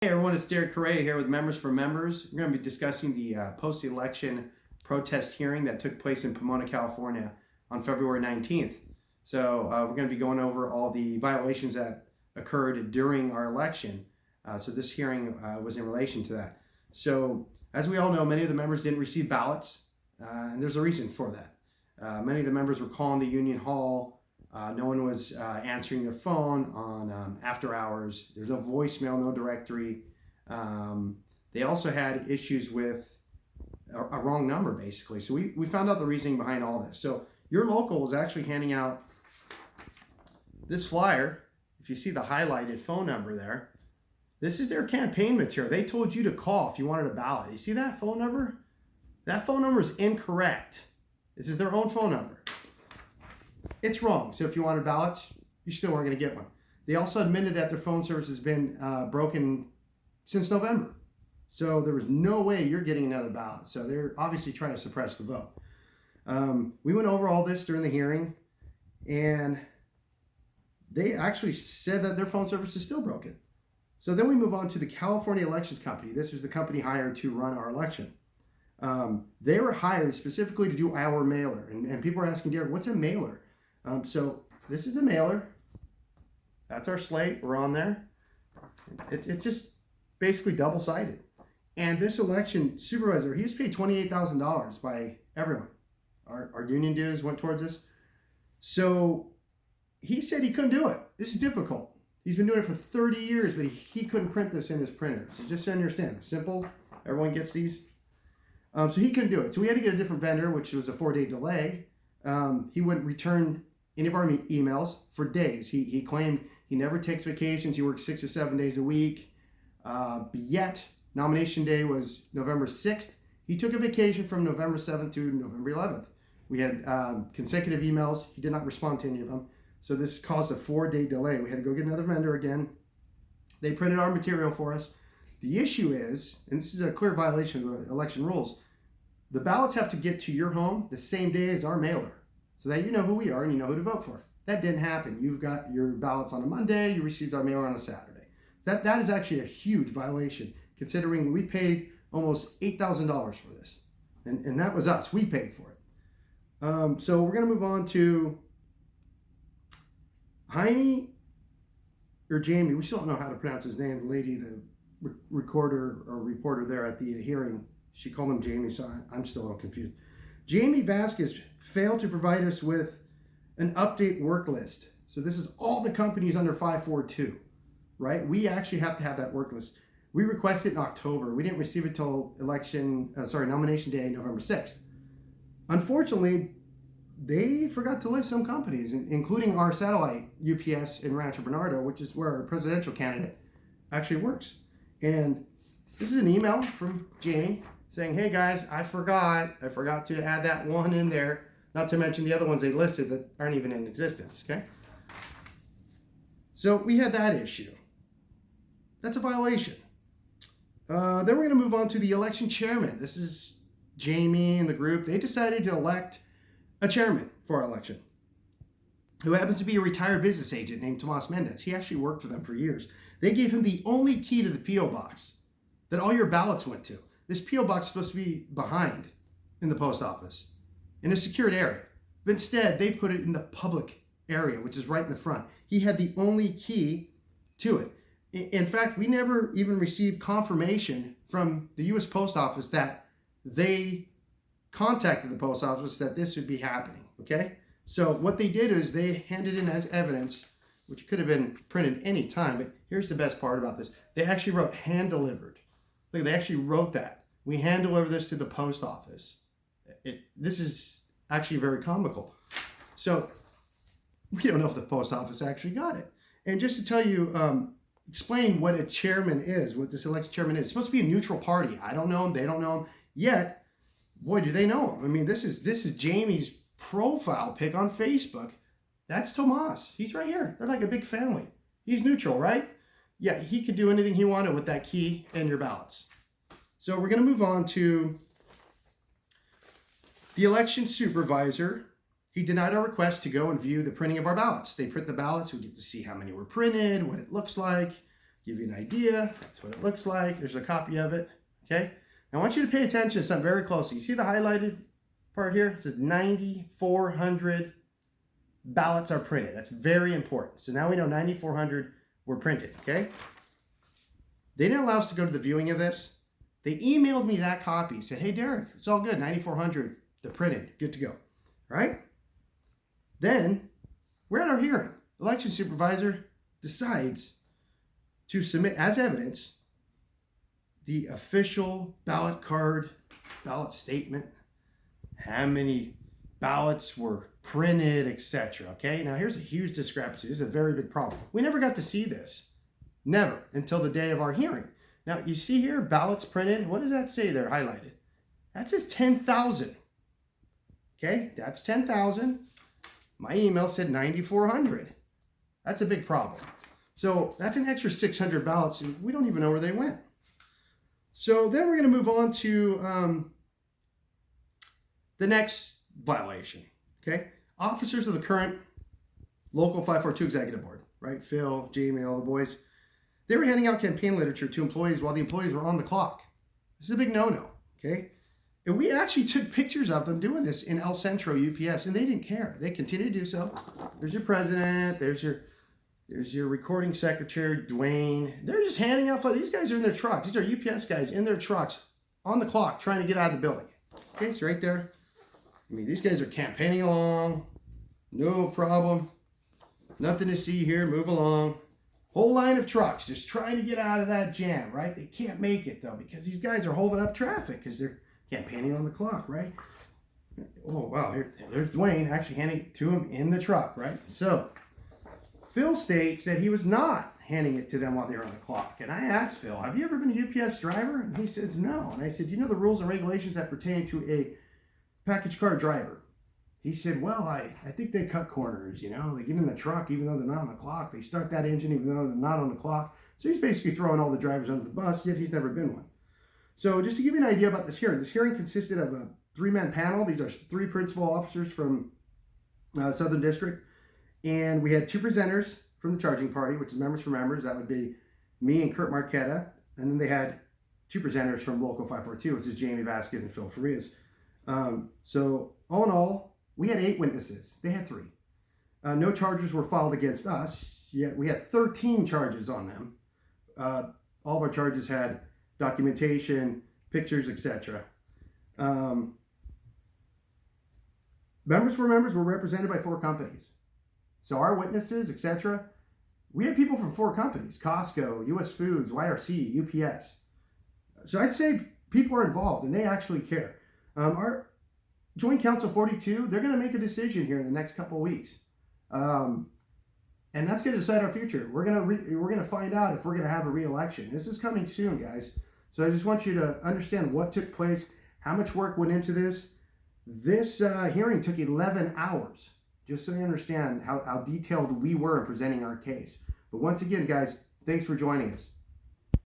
Hey everyone, it's Derek Correa here with Members for Members. We're going to be discussing the post-election protest hearing that took place in Pomona, California on February 19th. So we're going to be going over all the violations that occurred during our election. So this hearing was in relation to that. So as we all know, many of the members didn't receive ballots, and there's a reason for that. Many of the members were calling the Union Hall. No one was answering their phone on after hours. There's no voicemail, no directory. They also had issues with a wrong number, basically. So we found out the reasoning behind all this. So your local was actually handing out this flyer. If you see the highlighted phone number there, this is their campaign material. They told you to call if you wanted a ballot. You see that phone number? That phone number is incorrect. This is their own phone number. It's wrong. So if you wanted ballots, you still weren't going to get one. They also admitted that their phone service has been broken since November. So there was no way you're getting another ballot. So they're obviously trying to suppress the vote. We went over all this during the hearing, and they actually said that their phone service is still broken. So then we move on to the California Elections Company. This was the company hired to run our election. They were hired specifically to do our mailer. And people are asking, Derek, what's a mailer? So this is a mailer. That's our slate. We're on there. It's just basically double-sided. And this election supervisor, he was paid $28,000 by everyone. Our union dues went towards this. So he said he couldn't do it. This is difficult. He's been doing it for 30 years, but he couldn't print this in his printer. So just to understand, it's simple. Everyone gets these. So he couldn't do it. So we had to get a different vendor, which was a 4-day delay. He wouldn't return any of our emails for days. He claimed he never takes vacations. He works 6 to 7 days a week. Yet nomination day was November 6th. He took a vacation from November 7th to November 11th. We had consecutive emails. He did not respond to any of them. So this caused a 4-day delay. We had to go get another vendor again. They printed our material for us. The issue is, and this is a clear violation of the election rules, the ballots have to get to your home the same day as our mailer so that you know who we are and you know who to vote for. That didn't happen. You've got your ballots on a Monday, you received our mailer on a Saturday. That is actually a huge violation considering we paid almost $8,000 for this. And that was us. We paid for it. So we're going to move on to Jaime or Jamie. We still don't know how to pronounce his name. The lady, the recorder or reporter there at the hearing, she called him Jamie, so I'm still a little confused. Jamie Vasquez failed to provide us with an update work list. So this is all the companies under 542, right? We actually have to have that work list. We requested it in October. We didn't receive it till nomination day, November 6th. Unfortunately, they forgot to list some companies, including our satellite UPS in Rancho Bernardo, which is where our presidential candidate actually works. And this is an email from Jamie saying, hey guys, I forgot to add that one in there, not to mention the other ones they listed that aren't even in existence, okay? So we had that issue. That's a violation. Then we're going to move on to the election chairman. This is Jamie and the group. They decided to elect a chairman for our election who happens to be a retired business agent named Tomas Mendez. He actually worked for them for years. They gave him the only key to the P.O. box that all your ballots went to. This P.O. box is supposed to be behind in the post office in a secured area. But instead, they put it in the public area, which is right in the front. He had the only key to it. In fact, we never even received confirmation from the U.S. Post Office that they contacted the post office that this would be happening, okay? So what they did is they handed in as evidence, which could have been printed any time, but here's the best part about this. They actually wrote hand delivered. Look, they actually wrote that. We hand deliver this to the post office. This is actually very comical. So we don't know if the post office actually got it. And just to tell you, explain what a chairman is, what this election chairman is. It's supposed to be a neutral party. I don't know him. They don't know him. Yet, boy, do they know him. I mean, this is Jamie's profile pic on Facebook. That's Tomas. He's right here. They're like a big family. He's neutral, right? Yeah, he could do anything he wanted with that key and your ballots. So we're going to move on to the election supervisor. He denied our request to go and view the printing of our ballots. They print the ballots. We get to see how many were printed, what it looks like. Give you an idea. That's what it looks like. There's a copy of it. Okay. Now I want you to pay attention to something very closely. You see the highlighted part here? It says 9,400 ballots are printed. That's very important. So now we know 9,400 were printed. Okay. They didn't allow us to go to the viewing of this. They emailed me that copy. Said, hey, Derek, it's all good. 9,400, they're printed. Good to go. All right? Then, we're at our hearing. Election supervisor decides to submit as evidence the official ballot card, ballot statement, how many ballots were printed, etc. Okay? Now, here's a huge discrepancy. This is a very big problem. We never got to see this. Never until the day of our hearing. Now, you see here, ballots printed. What does that say there highlighted? That says 10,000. Okay, that's 10,000. My email said 9,400. That's a big problem. So that's an extra 600 ballots, and we don't even know where they went. So then we're going to move on to the next violation. Okay, officers of the current local 542 executive board, right? Phil, Jamie, all the boys. They were handing out campaign literature to employees while the employees were on the clock. This is a big no-no, okay? And we actually took pictures of them doing this in El Centro UPS, and they didn't care. They continued to do so. There's your president. There's your recording secretary, Dwayne. They're just handing out. These guys are in their trucks. These are UPS guys in their trucks on the clock trying to get out of the building. Okay, it's right there. I mean, these guys are campaigning along. No problem. Nothing to see here. Move along. Whole line of trucks just trying to get out of that jam, right? They can't make it, though, because these guys are holding up traffic because they're campaigning on the clock, right? Oh, wow. There's Dwayne actually handing it to him in the truck, right? So Phil states that he was not handing it to them while they were on the clock. And I asked Phil, have you ever been a UPS driver? And he says, no. And I said, you know the rules and regulations that pertain to a package car driver? He said, well, I think they cut corners, you know. They get in the truck even though they're not on the clock. They start that engine even though they're not on the clock. So he's basically throwing all the drivers under the bus, yet he's never been one. So just to give you an idea about this hearing consisted of a three-man panel. These are three principal officers from Southern District. And we had two presenters from the charging party, which is members for members. That would be me and Kurt Marquetta. And then they had two presenters from Local 542, which is Jamie Vasquez and Phil Farias. So all in all, we had 8 witnesses. They had 3. No charges were filed against us, yet we had 13 charges on them. All of our charges had documentation, pictures, etc. Members for members were represented by 4 companies. So our witnesses, etc., we had people from 4 companies: Costco, US Foods, YRC, UPS. So I'd say people are involved and they actually care. Our Joint Council 42, they're going to make a decision here in the next couple of weeks. And that's going to decide our future. We're going to find out if we're going to have a re-election. This is coming soon, guys. So I just want you to understand what took place, how much work went into this. This hearing took 11 hours, just so you understand how detailed we were in presenting our case. But once again, guys, thanks for joining us.